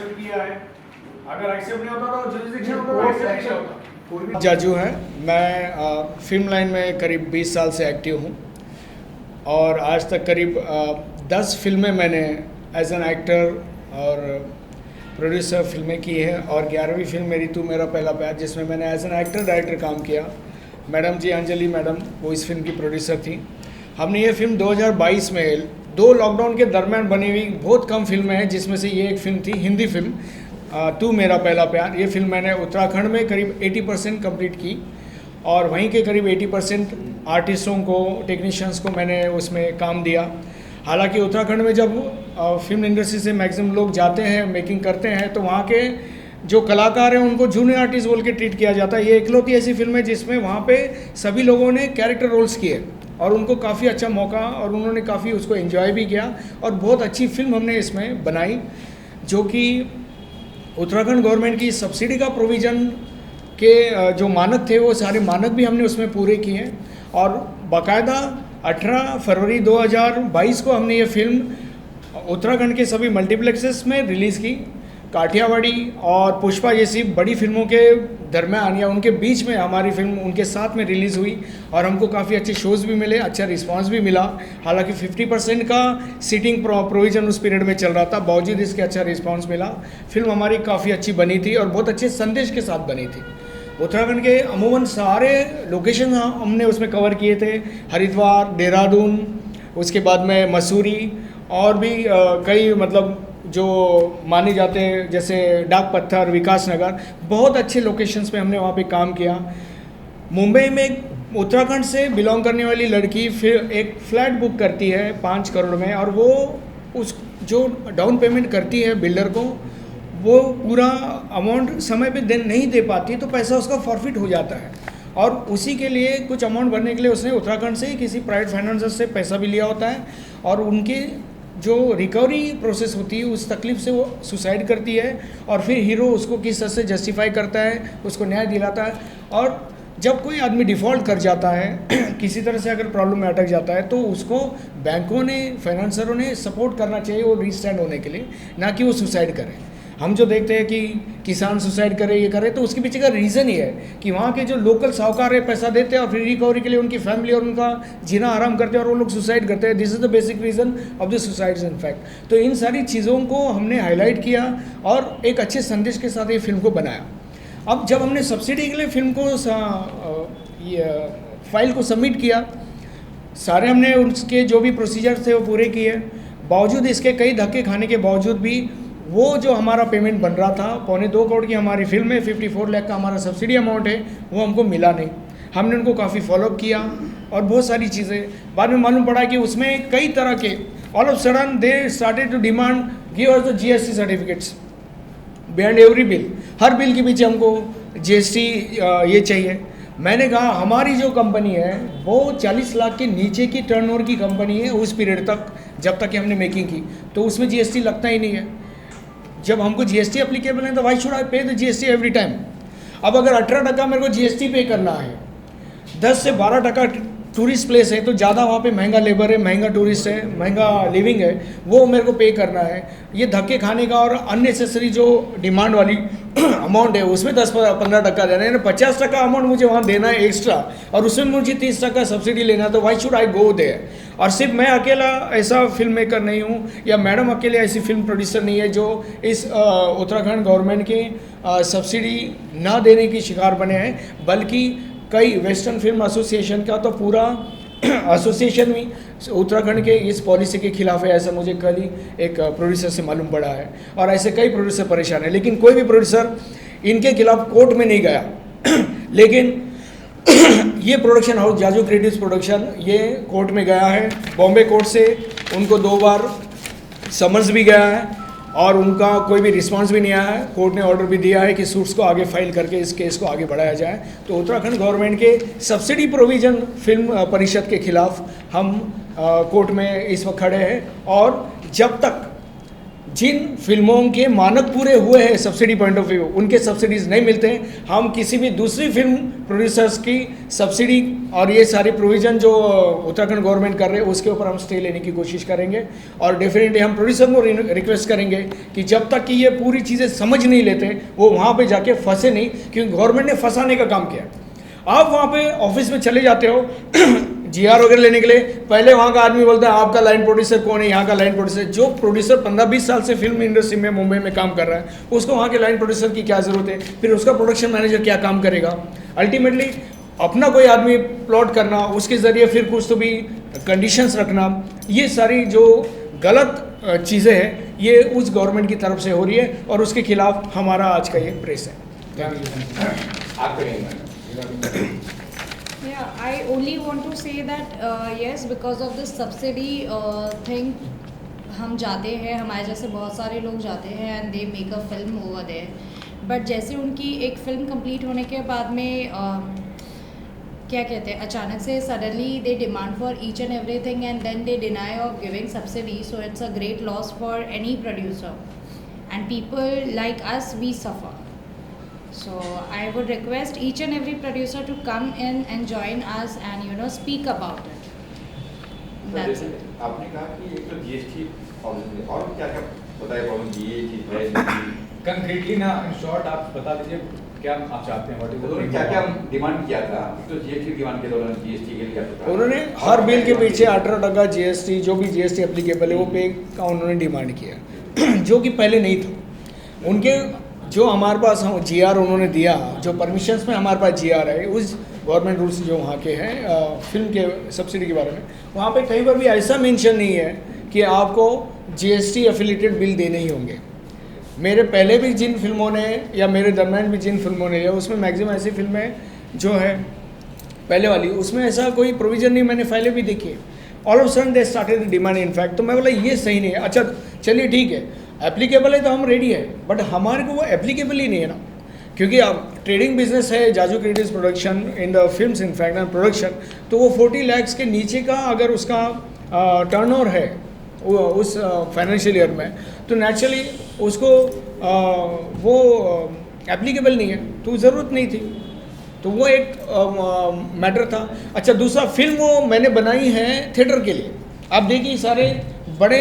Accept किया है। अगर एक्सेप्ट नहीं होता तो जुरिसडिक्शन होता तो एक्सेप्ट नहीं होता। कोई भी जाजू है। मैं फिल्म लाइन में करीब 20 साल से एक्टिव हूँ और आज तक करीब 10 फिल्में मैंने एज एन एक्टर और प्रोड्यूसर फिल्में की हैं और 11वीं फिल्म मेरी तू मेरा पहला प्यार, जिसमें मैंने एज एन एक्टर डायरेक्टर काम किया। मैडम जी अंजलि मैडम वो इस फिल्म की प्रोड्यूसर थी। हमने ये फिल्म 2022 में 2 लॉकडाउन के दरमियान बनी हुई बहुत कम फिल्में हैं, जिसमें से ये एक फिल्म थी, हिंदी फिल्म तू मेरा पहला प्यार। ये फिल्म मैंने उत्तराखंड में करीब 80% कंप्लीट की और वहीं के करीब 80% आर्टिस्टों को, टेक्नीशियंस को मैंने उसमें काम दिया। हालांकि उत्तराखंड में जब फिल्म इंडस्ट्री से मैक्सिमम लोग जाते हैं, मेकिंग करते हैं, तो वहाँ के जो कलाकार हैं उनको जूनियर आर्टिस्ट बोल के ट्रीट किया जाता है। ये इकलौती ऐसी फिल्म है जिसमें वहाँ पे सभी लोगों ने कैरेक्टर रोल्स किए और उनको काफ़ी अच्छा मौका और उन्होंने काफ़ी उसको एंजॉय भी किया और बहुत अच्छी फिल्म हमने इसमें बनाई, जो कि उत्तराखंड गवर्नमेंट की सब्सिडी का प्रोविज़न के जो मानक थे वो सारे मानक भी हमने उसमें पूरे किए और बाकायदा 18 फरवरी 2022 को हमने ये फिल्म उत्तराखंड के सभी मल्टीप्लेक्सेस में रिलीज़ की। काठियावाड़ी और पुष्पा जैसी बड़ी फिल्मों के दरमियान या उनके बीच में हमारी फिल्म उनके साथ में रिलीज़ हुई और हमको काफ़ी अच्छे शोज़ भी मिले, अच्छा रिस्पांस भी मिला। हालांकि 50% का सीटिंग प्रोविज़न उस पीरियड में चल रहा था, बावजूद इसके अच्छा रिस्पांस मिला। फिल्म हमारी काफ़ी अच्छी बनी थी और बहुत अच्छे संदेश के साथ बनी थी। उत्तराखंड के अमूमन सारे लोकेशन हमने उसमें कवर किए थे, हरिद्वार, देहरादून, उसके बाद में मसूरी और भी कई मतलब जो माने जाते हैं जैसे डाक पत्थर, विकास नगर, बहुत अच्छे लोकेशंस पे हमने वहाँ पे काम किया। मुंबई में उत्तराखंड से बिलोंग करने वाली लड़की फिर एक फ्लैट बुक करती है 5 करोड़ में और वो उस जो डाउन पेमेंट करती है बिल्डर को, वो पूरा अमाउंट समय पे नहीं दे पाती तो पैसा उसका फॉरफिट हो जाता है और उसी के लिए कुछ अमाउंट भरने के लिए उसने उत्तराखंड से किसी प्राइवेट फाइनेंसर से पैसा भी लिया होता है और उनकी जो रिकवरी प्रोसेस होती है उस तकलीफ से वो सुसाइड करती है और फिर हीरो उसको किस तरह से जस्टिफाई करता है, उसको न्याय दिलाता है। और जब कोई आदमी डिफ़ॉल्ट कर जाता है किसी तरह से अगर प्रॉब्लम में अटक जाता है तो उसको बैंकों ने, फाइनेंसरों ने सपोर्ट करना चाहिए वो रीस्टैंड होने के लिए, ना कि वो सुसाइड करे। हम जो देखते हैं कि किसान सुसाइड करे, ये करे, तो उसके पीछे का रीज़न ही है कि वहाँ के जो लोकल साहूकार है पैसा देते हैं और फिर रिकवरी के लिए उनकी फैमिली और उनका जीना आराम करते हैं और वो लोग सुसाइड करते हैं। This is the basic reason of the suicides in fact. तो इन सारी चीज़ों को हमने हाईलाइट किया और एक अच्छे संदेश के साथ ये फिल्म को बनाया। अब जब हमने सब्सिडी के लिए फिल्म को फाइल को सबमिट किया, सारे हमने उसके जो भी प्रोसीजर थे वो पूरे किए। बावजूद इसके कई धक्के खाने के बावजूद भी वो जो हमारा पेमेंट बन रहा था, 2.25 करोड़ की हमारी फिल्म है, 54 लाख का हमारा सब्सिडी अमाउंट है, वो हमको मिला नहीं। हमने उनको काफ़ी फॉलोअप किया और बहुत सारी चीज़ें बाद में मालूम पड़ा कि उसमें कई तरह के all of sudden they started to demand give us the GST certificates behind every bill. हर बिल के पीछे हमको GST ये चाहिए। मैंने कहा हमारी जो कंपनी है वो 40 लाख के नीचे की टर्नओवर की कंपनी है उस पीरियड तक, जब तक कि हमने मेकिंग की, तो उसमें GST लगता ही नहीं है। जब हमको GST एप्लीकेबल है तो वाई शुड आई पे द GST एवरी टाइम। अब अगर 18% मेरे को GST पे करना है, 10 से 12% टूरिस्ट प्लेस है तो ज़्यादा वहाँ पे महंगा लेबर है, महंगा टूरिस्ट है, महंगा लिविंग है, वो मेरे को पे करना है। ये धक्के खाने का और अननेसेसरी जो डिमांड वाली अमाउंट है उसमें 10-15% देना है, यानी 50% अमाउंट मुझे वहाँ देना है एक्स्ट्रा और उसमें मुझे 30% सब्सिडी लेना है, तो why should I go there. और सिर्फ मैं अकेला ऐसा फिल्म मेकर नहीं हूँ या मैडम अकेले ऐसी फिल्म प्रोड्यूसर नहीं है जो इस उत्तराखंड गवर्नमेंट के सब्सिडी ना देने की शिकार बने हैं, बल्कि कई वेस्टर्न फिल्म एसोसिएशन का तो पूरा एसोसिएशन भी उत्तराखंड के इस पॉलिसी के खिलाफ है, ऐसा मुझे कल ही एक प्रोड्यूसर से मालूम पड़ा है। और ऐसे कई प्रोड्यूसर परेशान है, लेकिन कोई भी प्रोड्यूसर इनके खिलाफ कोर्ट में नहीं गया लेकिन ये production house Jaju creatives production ये कोर्ट में गया है। बॉम्बे कोर्ट से उनको 2 बार समन्स भी गया है और उनका कोई भी रिस्पांस भी नहीं आया है। कोर्ट ने ऑर्डर भी दिया है कि सूट्स को आगे फाइल करके इस केस को आगे बढ़ाया जाए। तो उत्तराखंड गवर्नमेंट के सब्सिडी प्रोविज़न फिल्म परिषद के खिलाफ हम कोर्ट में इस वक्त खड़े हैं और जब तक जिन फिल्मों के मानक पूरे हुए हैं सब्सिडी पॉइंट ऑफ व्यू, उनके सब्सिडीज़ नहीं मिलते हैं। हम किसी भी दूसरी फिल्म प्रोड्यूसर्स की सब्सिडी और ये सारी प्रोविज़न जो उत्तराखंड गवर्नमेंट कर रहे हैं उसके ऊपर हम स्टे लेने की कोशिश करेंगे। और डेफिनेटली हम प्रोड्यूसर को रिक्वेस्ट करेंगे कि जब तक कि ये पूरी चीज़ें समझ नहीं लेते वो वहाँ पर जाके फंसे नहीं, क्योंकि गवर्नमेंट ने फंसाने का काम किया। आप वहाँ पे ऑफिस में चले जाते हो जीआर वगैरह लेने के लिए, पहले वहाँ का आदमी बोलता है आपका लाइन प्रोड्यूसर कौन है, यहाँ का लाइन प्रोड्यूसर। जो प्रोड्यूसर 15-20 साल से फिल्म इंडस्ट्री में मुंबई में काम कर रहा है उसको वहाँ के लाइन प्रोड्यूसर की क्या ज़रूरत है, फिर उसका प्रोडक्शन मैनेजर क्या काम करेगा। अल्टीमेटली अपना कोई आदमी प्लॉट करना, उसके ज़रिए फिर कुछ तो भी कंडीशंस रखना, ये सारी जो गलत चीज़ें हैं ये उस गवर्नमेंट की तरफ से हो रही है और उसके खिलाफ हमारा आज का ये प्रेस है। Yeah, I only want to say that yes, because of this subsidy thing, हम जाते हैं, हमारे जैसे बहुत सारे लोग जाते हैं and they make a film over there. But जैसे उनकी एक फिल्म कंप्लीट होने के बाद में क्या कहते हैं, अचानक से suddenly they demand for each and everything and then they deny of giving subsidy. So it's a great loss for any producer and people like us we suffer. So I would request each and every producer to come in and join us and speak about it. That's it. आपने कहा कि एक तो GST और क्या क्या बताया problem ये चीज है कंक्रीटली ना, इन शॉर्ट आप बता दीजिए क्या आप चाहते हैं, उन्होंने क्या क्या डिमांड किया था। तो जीएसटी डिमांड किया था उन्होंने, जीएसटी के लिए क्या था उन्होंने हर बिल के पीछे 18% जीएसटी, जो भी जीएसटी एप्लीकेबल है वो पे का उन्होंने डिमांड किया जो कि पहले नहीं था। उनके जो हमारे पास जीआर उन्होंने दिया, जो परमिशंस में हमारे पास जीआर है, उस गवर्नमेंट रूल्स जो वहाँ के हैं फिल्म के सब्सिडी के बारे में, वहाँ पे कहीं पर भी ऐसा मेंशन नहीं है कि आपको जीएसटी एफिलिएटेड बिल देने ही होंगे। मेरे पहले भी जिन फिल्मों ने या मेरे दरम्यान भी जिन फिल्मों ने लिया उसमें मैक्सिमम ऐसी फिल्में जो है पहले वाली, उसमें ऐसा कोई प्रोविज़न नहीं। मैंने फाइलें भी देखी, all of sudden they started demand in fact. तो मैं बोला ये सही नहीं है। अच्छा चलिए ठीक है, एप्लीकेबल है तो हम रेडी है, बट हमारे को वो एप्लीकेबल ही नहीं है ना, क्योंकि अब ट्रेडिंग बिजनेस है Jaju creatives production in the films in fact and production. तो वो 40 लाख के नीचे का अगर उसका टर्नओवर है उस फाइनेंशियल ईयर में, तो नेचुरली उसको वो एप्लीकेबल नहीं है, तो ज़रूरत नहीं थी। तो वो एक मैटर था। अच्छा दूसरा, फिल्म वो मैंने बनाई है थिएटर के लिए। आप देखिए सारे बड़े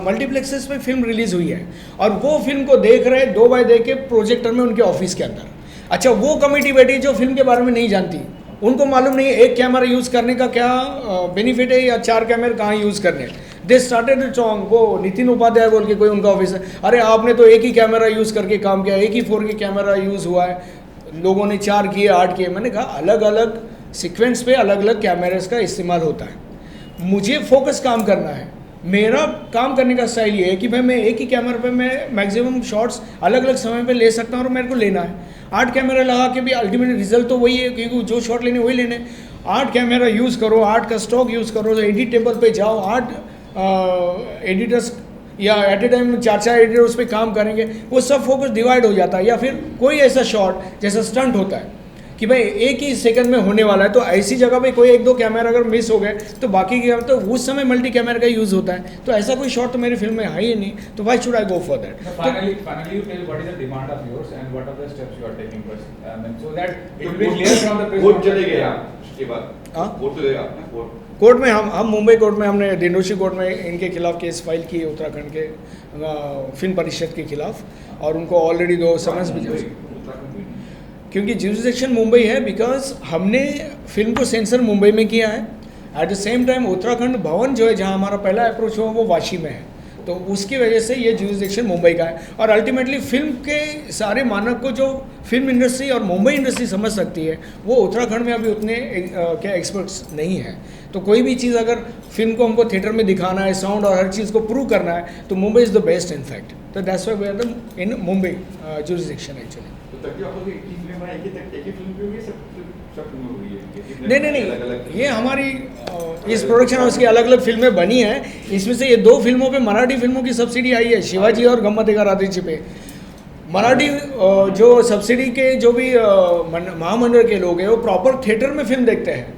मल्टीप्लेक्सेस में फिल्म रिलीज़ हुई है और वो फिल्म को देख रहे 2 बार देख के प्रोजेक्टर में उनके ऑफिस के अंदर। अच्छा वो कमेटी बैठी जो फिल्म के बारे में नहीं जानती, उनको मालूम नहीं एक कैमरा यूज़ करने का क्या बेनिफिट है या 4 कैमरे कहाँ यूज़ करने। दे स्टार्टेड सॉन्ग, वो नितिन उपाध्याय बोल के कोई उनका ऑफिस है, अरे आपने तो एक ही कैमरा यूज़ करके काम किया, एक ही 4K कैमरा यूज़ हुआ है, लोगों ने 4 किए 8 किए। मैंने कहा अलग अलग सीक्वेंस पे अलग अलग कैमरास का इस्तेमाल होता है। मुझे फोकस काम करना है, मेरा काम करने का स्टाइल ये है कि भाई मैं एक ही कैमरे पे मैं मैक्सिमम शॉट्स अलग अलग समय पे ले सकता हूँ और मेरे को लेना है। 8 कैमरा लगा के भी अल्टीमेट रिजल्ट तो वही है, क्योंकि जो शॉट लेने वही लेने। 8 कैमरा यूज़ करो, 8 का स्टॉक यूज़ करो, तो एडिट टेबल पे जाओ, 8 एडिटर्स या एट ए टाइम 4 एडिटर उस पर काम करेंगे, वो सब फोकस डिवाइड हो जाता है। या फिर कोई ऐसा शॉट जैसा स्टंट होता है कि भाई एक ही सेकंड में होने वाला है, तो ऐसी जगह पे कोई 1-2 कैमरा अगर मिस हो गए तो बाकी के तो उस समय मल्टी कैमरा का यूज़ होता है। तो ऐसा कोई शॉट तो मेरी फिल्म में है ही नहीं, तो why should I go for that. Finally you tell what is the demand of yours and what are the steps you are taking first, so that it will be clear from the press. Court चले गए आप, उसके बाद हाँ? Court चले गए आपने, court में हम मुंबई कोर्ट में हमने दिंडोशी कोर्ट में इनके खिलाफ केस फाइल किए, उत्तराखंड के फिल्म परिषद के खिलाफ, और उनको ऑलरेडी 2 समन्स भी जारी, क्योंकि जुरिसडिक्शन मुंबई है, बिकॉज हमने फिल्म को सेंसर मुंबई में किया है। At the same time Uttarakhand भवन जो है जहाँ हमारा पहला अप्रोच हुआ वो वाशी में है, तो उसकी वजह से ये जुरिसडिक्शन मुंबई का है। और अल्टीमेटली फिल्म के सारे मानक को जो फिल्म इंडस्ट्री और मुंबई इंडस्ट्री समझ सकती है, वो उत्तराखंड में अभी उतने क्या एक्सपर्ट्स नहीं हैं। तो कोई भी चीज़ अगर फिल्म को हमको थिएटर में दिखाना है, साउंड और हर चीज़ को प्रूव करना है, तो Mumbai is the best in fact. तो that's why we are the in Mumbai jurisdiction actually. नहीं, ये हमारी इस प्रोडक्शन हाउस की अलग अलग फिल्में बनी हैं। इसमें से ये 2 फिल्मों पे मराठी फिल्मों की सब्सिडी आई है, शिवाजी और गम्मतेगा रात्रीची पे। मराठी जो सब्सिडी के जो भी महामंडल के लोग हैं वो प्रॉपर थिएटर में फिल्म देखते हैं,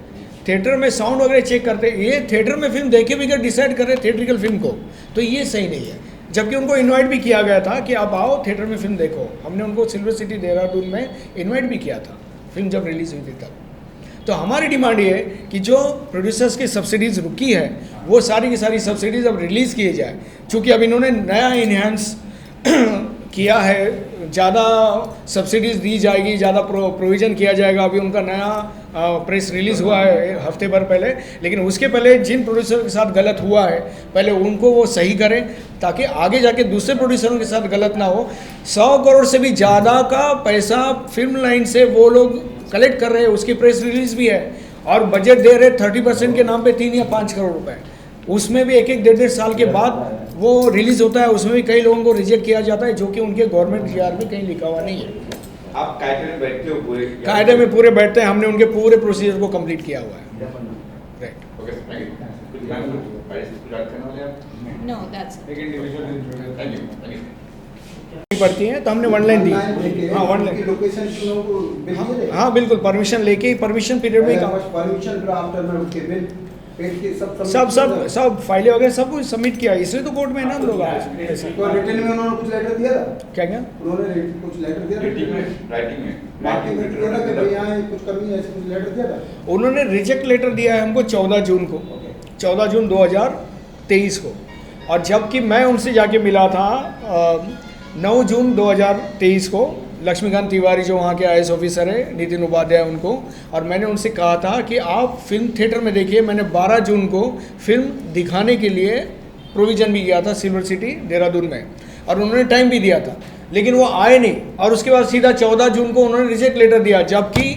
थिएटर में साउंड वगैरह चेक करते हैं। ये थिएटर में फिल्म देखे बगैर डिसाइड कर रहे हैं थिएट्रिकल फिल्म को, तो ये सही नहीं है। जबकि उनको इनवाइट भी किया गया था कि आप आओ थिएटर में फिल्म देखो। हमने उनको सिल्वर सिटी देहरादून में इनवाइट भी किया था फिल्म जब रिलीज़ हुई थी तब। तो हमारी डिमांड ये है कि जो प्रोड्यूसर्स की सब्सिडीज़ रुकी है वो सारी की सारी सब्सिडीज़ अब रिलीज़ किए जाए, चूँकि अब इन्होंने नया इन्हेंस किया है, ज़्यादा सब्सिडीज़ दी जाएगी, ज़्यादा प्रोविज़न किया जाएगा। अभी उनका नया प्रेस रिलीज़ हुआ है हफ्ते भर पहले, लेकिन उसके पहले जिन प्रोड्यूसर के साथ गलत हुआ है पहले उनको वो सही करें ताकि आगे जाके दूसरे प्रोड्यूसरों के साथ गलत ना हो। 100 करोड़ से भी ज़्यादा का पैसा फिल्म लाइन से वो लोग कलेक्ट कर रहे हैं, उसकी प्रेस रिलीज़ भी है, और बजट दे रहे 30% के नाम पे 3 या 5 करोड़ रुपए। उसमें भी एक एक डेढ़ साल के बाद वो रिलीज़ होता है, उसमें भी कई लोगों को रिजेक्ट किया जाता है जो कि उनके गवर्नमेंट जीआर में कहीं लिखा हुआ नहीं है। आप कायदे में बैठते हो पूरे? कायदे में पूरे बैठते हैं, हमने उनके पूरे प्रोसीजर को कंप्लीट किया हुआ है। राइट। Okay, thank you. कुछ ऐड करने वाले आप? No, that's it. एक इंडिविजुअल थैंक यू। पड़ती हैं तो हमने 1 लाइन दी। हाँ 1 लाइन। लोकेशन चुनाव को बिल दिए थे? हाँ बिल्कुल, परमिशन लेके ही परमिशन पीरियड में काम परमिशन फिर आफ्टर में उसके बिल पेड के सब फाइलें वगैरह सब कुछ सबमिट किया, इसलिए तो कोर्ट में है ना हम लोग आज ऐसे। तो रिटर्न में उन्होंने कुछ लेटर दिया था? क्या उन्होंने कुछ लेटर दिया था? राइटिंग में राइटिंग में दिया था कि भाई यहाँ कुछ कमी है, ऐसे कुछ लेटर दिया था? उन्होंने रिजेक्ट लेटर दिया है हमको 14 जून को, 14 जून 2023 को, और जबकि मैं उनसे जाके मिला था 9 जून 2023 को, लक्ष्मीकांत तिवारी जो वहाँ के IAS ऑफिसर है, नितिन उपाध्याय उनको, और मैंने उनसे कहा था कि आप फिल्म थिएटर में देखिए। मैंने 12 जून को फिल्म दिखाने के लिए प्रोविज़न भी किया था सिल्वर सिटी देहरादून में, और उन्होंने टाइम भी दिया था, लेकिन वो आए नहीं, और उसके बाद सीधा 14 जून को उन्होंने रिजेक्ट लेटर दिया, जबकि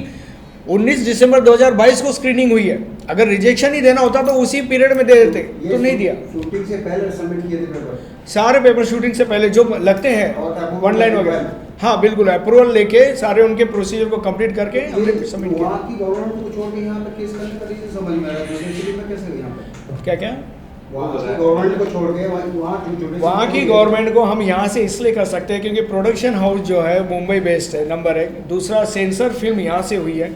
19 दिसंबर 2022 को स्क्रीनिंग हुई है। अगर रिजेक्शन ही देना होता तो उसी पीरियड में दे देते, तो नहीं दिया। शूटिंग से पहले सबमिट किए थे पेपर? सारे पेपर शूटिंग से पहले जो लगते हैं और 1 लाइन वगैरह, हाँ बिल्कुल अप्रूवल लेके सारे उनके प्रोसीजर को कंप्लीट करके हमने सबमिट किया। वहाँ की गवर्नमेंट को छोड़ के यहाँ पे केस करने का रीजन समझ में आ रहा है, दूसरी में कैसे यहाँ पे? क्या क्या वहाँ की गवर्नमेंट को छोड़ के वहाँ की गवर्नमेंट को हम यहाँ से इसलिए कर सकते हैं क्योंकि प्रोडक्शन हाउस जो है मुंबई बेस्ड है, नंबर 1। दूसरा, सेंसर फिल्म यहाँ से हुई है।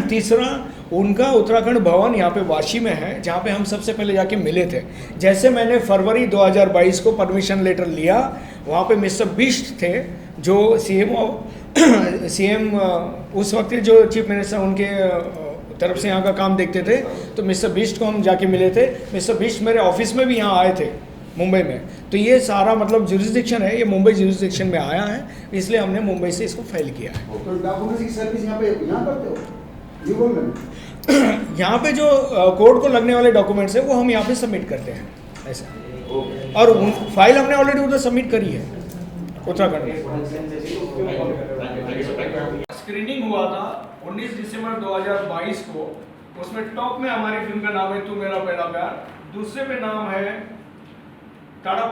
तीसरा, उनका उत्तराखंड भवन यहाँ पे वाशी में है, जहाँ पे हम सबसे पहले जाके मिले थे। जैसे मैंने फरवरी 2022 को परमिशन लेटर लिया, वहाँ पे मिस्टर बिष्ट थे जो सीएम उस वक्त जो चीफ मिनिस्टर उनके तरफ से यहाँ का काम देखते थे, तो मिस्टर बिष्ट को हम जाके मिले थे। मिस्टर बिष्ट मेरे ऑफिस में भी यहाँ आए थे मुंबई में। तो ये सारा मतलब जुरिस्डिक्शन है, ये मुंबई जुरिस्डिक्शन में आया है, इसलिए हमने मुंबई से इसको फाइल किया है। तो डॉक्यूमेंट्स की सर्विस यहाँ करते हो? जी बोल रहे यहाँ पे जो कोर्ट को लगने वाले डॉक्यूमेंट्स है वो हम यहाँ पे सबमिट करते हैं ऐसा, और फाइल हमने ऑलरेडी उधर सबमिट करी है उत्तराखंड में। स्क्रीनिंग हुआ था 19 दिसंबर 2022 को, उसमें टॉप में हमारी फिल्म का नाम है तू मेरा पहला प्यार, दूसरे पे नाम है तड़प,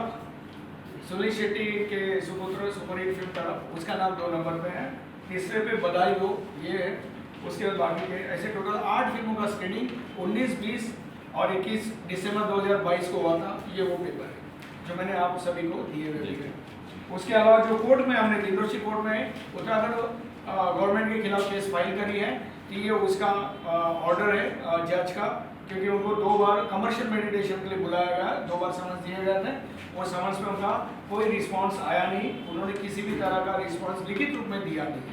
सुनील शेट्टी के सुपुत्र सुपरहिट फिल्म तड़प, उसका नाम 2 नंबर पे है, तीसरे पे बधाई हो ये है, उसके बाद बाकी के ऐसे टोटल 8 फिल्मों का स्क्रीनिंग 19, 20 और 21 दिसंबर 2022 को हुआ था। ये वो पेपर है जो मैंने आप सभी को दिए हुए थे। उसके अलावा जो कोर्ट में हमने दिल्ली कोर्ट में उत्तराखंड गवर्नमेंट के खिलाफ केस फाइल करी है कि ये उसका ऑर्डर है जज का, क्योंकि उनको 2 बार कमर्शियल मेडिटेशन के लिए बुलाया गया, 2 बार समन्स दिए गए थे, वो समन्स में उनका कोई रिस्पांस आया नहीं, उन्होंने किसी भी तरह का रिस्पांस लिखित रूप में दिया नहीं।